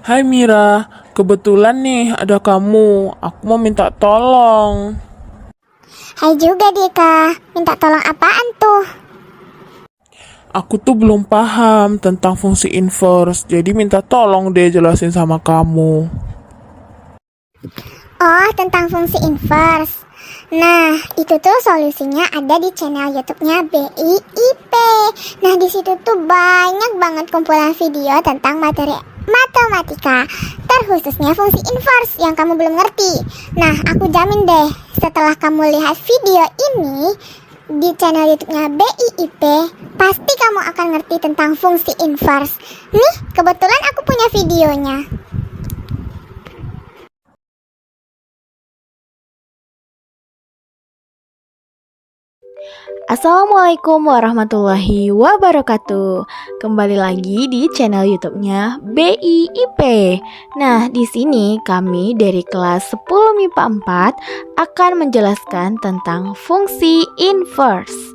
Hai Mira, kebetulan nih ada kamu. Aku mau minta tolong. Hai juga Dika, minta tolong apaan tuh? Aku tuh belum paham tentang fungsi inverse, jadi minta tolong deh jelasin sama kamu. Oh, tentang fungsi inverse. Nah, itu tuh solusinya ada di channel YouTube-nya BIP. Nah, di situ tuh banyak banget kumpulan video tentang materi matematika, terkhususnya fungsi inverse yang kamu belum ngerti. Nah, aku jamin deh, setelah kamu lihat video ini di channel YouTube-nya BIP, pasti kamu akan ngerti tentang fungsi inverse. Nih, kebetulan aku punya videonya. Assalamualaikum warahmatullahi wabarakatuh. Kembali lagi di channel YouTube-nya BIP. Nah, di sini kami dari kelas 10 MIPA 4 akan menjelaskan tentang fungsi inverse.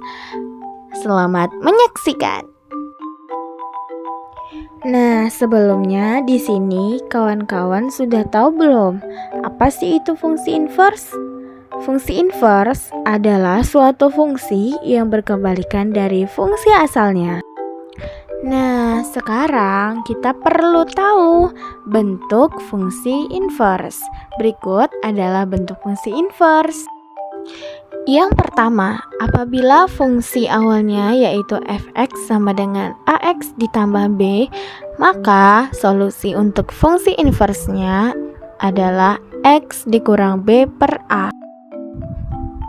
Selamat menyaksikan. Nah, sebelumnya di sini kawan-kawan sudah tahu belum apa sih itu fungsi inverse? Fungsi inverse adalah suatu fungsi yang berkebalikan dari fungsi asalnya. Nah, sekarang kita perlu tahu bentuk fungsi inverse. Berikut adalah bentuk fungsi inverse. Yang pertama, apabila fungsi awalnya yaitu fx sama dengan ax ditambah b, maka solusi untuk fungsi inverse-nya adalah x dikurang b per a.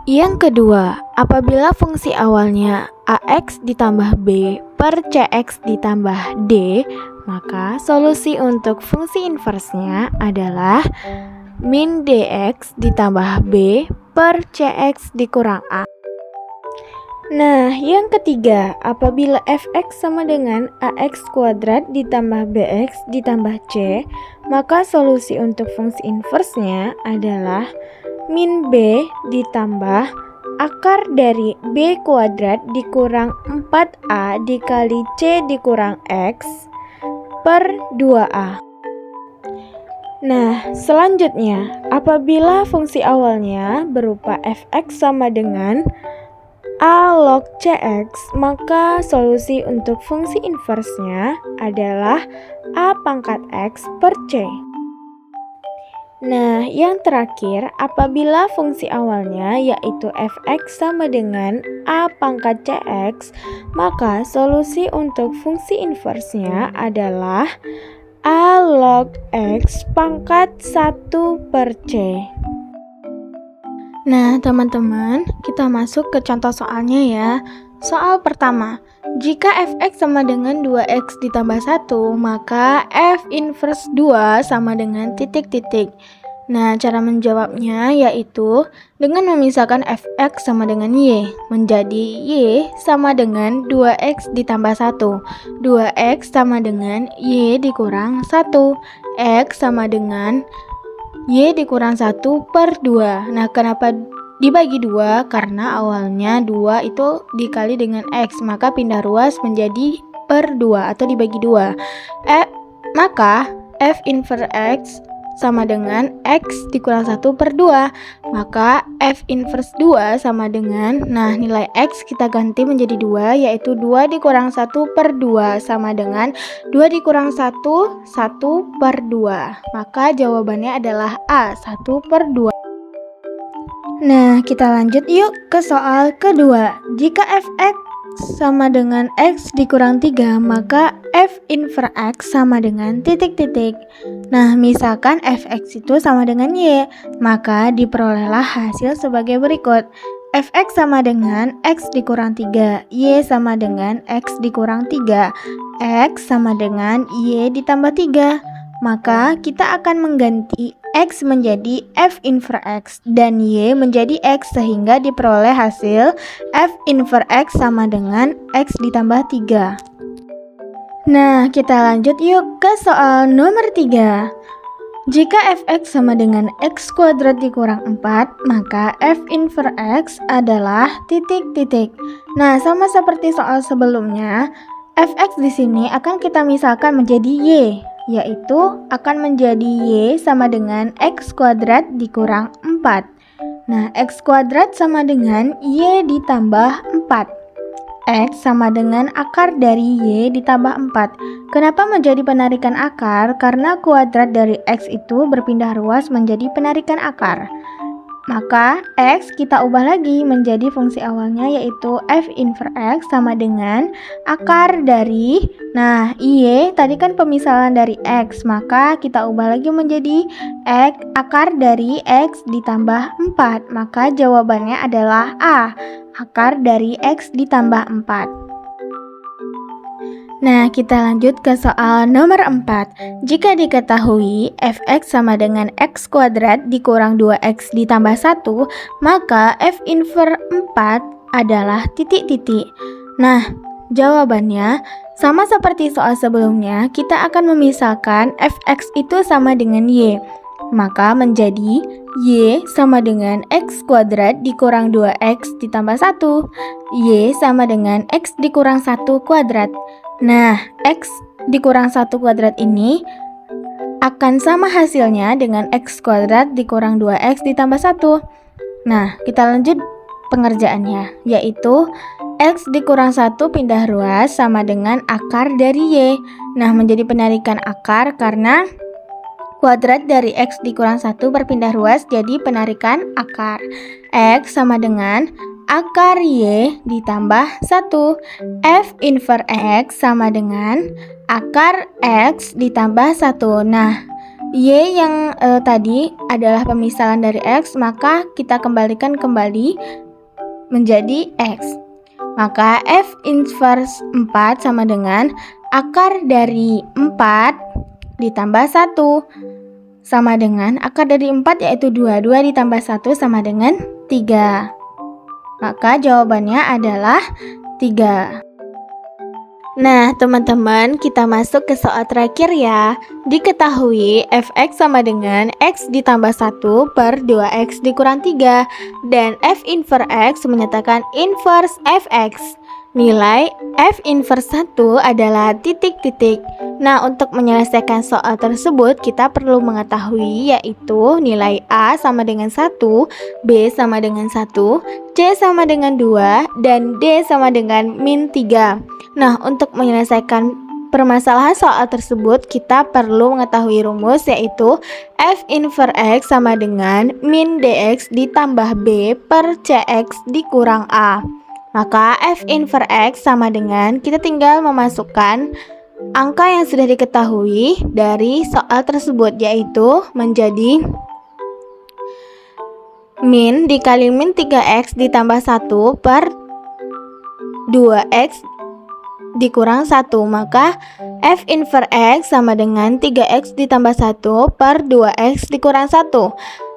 Yang kedua, apabila fungsi awalnya ax ditambah b per cx ditambah d, maka solusi untuk fungsi inversenya adalah min dx ditambah b per cx dikurang a. Nah, yang ketiga, apabila fx sama dengan ax kuadrat ditambah bx ditambah c, maka solusi untuk fungsi inversenya adalah min b ditambah akar dari b kuadrat dikurang 4a dikali c dikurang x per 2a. Nah, selanjutnya, apabila fungsi awalnya berupa fx sama dengan a log cx, maka solusi untuk fungsi inversenya adalah a pangkat x per c. Nah, yang terakhir, apabila fungsi awalnya yaitu fx sama dengan a pangkat cx, maka solusi untuk fungsi inversenya adalah a log x pangkat 1 per c. Nah, teman-teman, kita masuk ke contoh soalnya ya. Soal pertama, jika fx sama dengan 2x ditambah 1, maka f inverse 2 sama dengan titik-titik. Nah, cara menjawabnya yaitu dengan memisahkan fx sama dengan y, menjadi y sama dengan 2x ditambah 1. 2x sama dengan y dikurang 1. X sama dengan y dikurang 1 per 2. Nah, kenapa dibagi 2? Karena awalnya 2 itu dikali dengan x, maka pindah ruas menjadi per 2 atau dibagi 2. Maka f inverse x sama dengan x dikurang 1 per 2. Maka f inverse 2 sama dengan, nah nilai x kita ganti menjadi 2, yaitu 2 dikurang 1 per 2 sama dengan 2 dikurang 1, 1 per 2. Maka jawabannya adalah A, 1 per 2. Nah, kita lanjut yuk ke soal kedua. Jika fx sama dengan x dikurang 3, maka f inverse x sama dengan titik-titik. Nah, misalkan fx itu sama dengan y, maka diperolehlah hasil sebagai berikut. Fx sama dengan x dikurang 3, y sama dengan x dikurang 3, x sama dengan y ditambah 3. Maka kita akan mengganti x menjadi f inverse x dan y menjadi x sehingga diperoleh hasil f inverse x sama dengan x ditambah 3. Nah, kita lanjut yuk ke soal nomor 3. Jika fx sama dengan x kuadrat dikurang 4, maka f inverse x adalah titik-titik. Nah, sama seperti soal sebelumnya, fx di sini akan kita misalkan menjadi y. yaitu akan menjadi Y sama dengan X kuadrat dikurang 4. Nah, X kuadrat sama dengan Y ditambah 4. X sama dengan akar dari Y ditambah 4. Kenapa menjadi penarikan akar? Karena kuadrat dari X itu berpindah ruas menjadi penarikan akar. Maka X kita ubah lagi menjadi fungsi awalnya, yaitu F inverse X sama dengan akar dari, nah Y tadi kan pemisahan dari X, maka kita ubah lagi menjadi X akar dari X ditambah 4. Maka jawabannya adalah A, akar dari X ditambah 4. Nah, kita lanjut ke soal nomor 4. Jika diketahui fx sama dengan x kuadrat dikurang 2x ditambah 1, maka f inverse 4 adalah titik-titik. Nah, jawabannya sama seperti soal sebelumnya, kita akan memisahkan fx itu sama dengan y. Maka menjadi y sama dengan x kuadrat dikurang 2x ditambah 1. Y sama dengan x dikurang 1 kuadrat. Nah, X dikurang 1 kuadrat ini akan sama hasilnya dengan X kuadrat dikurang 2X ditambah 1. Nah, kita lanjut pengerjaannya, yaitu X dikurang 1 pindah ruas sama dengan akar dari Y. Nah, menjadi penarikan akar karena kuadrat dari X dikurang 1 berpindah ruas jadi penarikan akar. X sama dengan akar Y ditambah 1. F inverse X sama dengan akar X ditambah 1. Nah, Y yang tadi adalah pemisahan dari X, maka kita kembalikan kembali menjadi X. Maka F inverse 4 sama dengan akar dari 4 ditambah 1 sama dengan akar dari 4 yaitu 2. 2 ditambah 1 sama dengan 3. Maka jawabannya adalah 3. Nah, teman-teman, kita masuk ke soal terakhir ya. Diketahui fx sama dengan x ditambah 1 per 2x dikurang 3. Dan f inverse x menyatakan inverse fx. Nilai f inverse 1 adalah titik-titik. Nah, untuk menyelesaikan soal tersebut, kita perlu mengetahui yaitu nilai A sama dengan 1, B sama dengan 1, C sama dengan 2, dan D sama dengan min 3. Nah, untuk menyelesaikan permasalahan soal tersebut, kita perlu mengetahui rumus yaitu f inverse x sama dengan min dx ditambah B per cx dikurang A. Maka f inverse x sama dengan kita tinggal memasukkan angka yang sudah diketahui dari soal tersebut, yaitu menjadi min dikali min 3x ditambah 1 per 2x dikurang 1. Maka f inverse x sama dengan 3x ditambah 1 per 2x dikurang 1.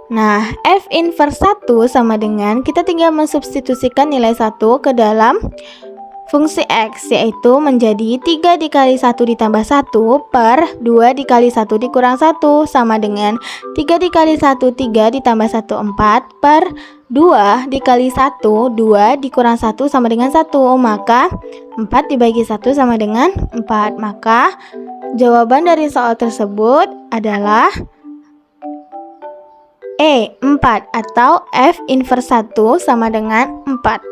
Nah, f inverse 1 sama dengan kita tinggal mensubstitusikan nilai 1 ke dalam fungsi x, yaitu menjadi 3 dikali 1 ditambah 1 per 2 dikali 1 dikurang 1 sama dengan 3 dikali 1 3 ditambah 1 4 per 2 dikali 1 2 dikurang 1 sama dengan 1. Maka 4 dibagi 1 sama dengan 4. Maka jawaban dari soal tersebut adalah E 4 atau f inverse 1 sama dengan 4.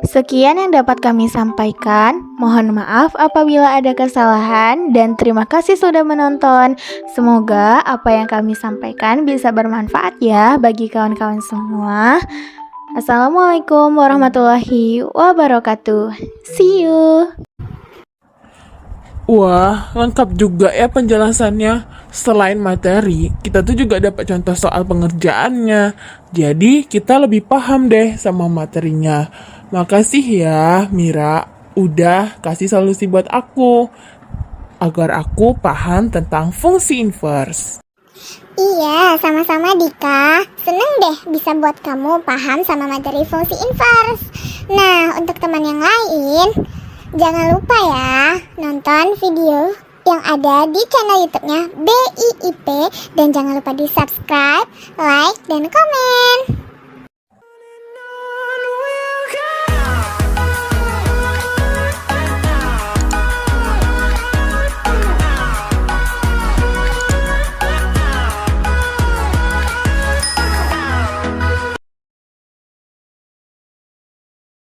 Sekian yang dapat kami sampaikan. Mohon maaf apabila ada kesalahan dan terima kasih sudah menonton. Semoga apa yang kami sampaikan bisa bermanfaat ya bagi kawan-kawan semua. Assalamualaikum warahmatullahi wabarakatuh. See you. Wah, lengkap juga ya penjelasannya. Selain materi, kita tuh juga dapat contoh soal pengerjaannya. Jadi, kita lebih paham deh sama materinya. Makasih ya, Mira, udah kasih solusi buat aku. Agar aku paham tentang fungsi inverse. Iya, sama-sama Dika. Seneng deh bisa buat kamu paham sama materi fungsi inverse. Nah, untuk teman yang lain, jangan lupa ya nonton video yang ada di channel YouTube-nya BIIP dan jangan lupa di subscribe, like, dan komen.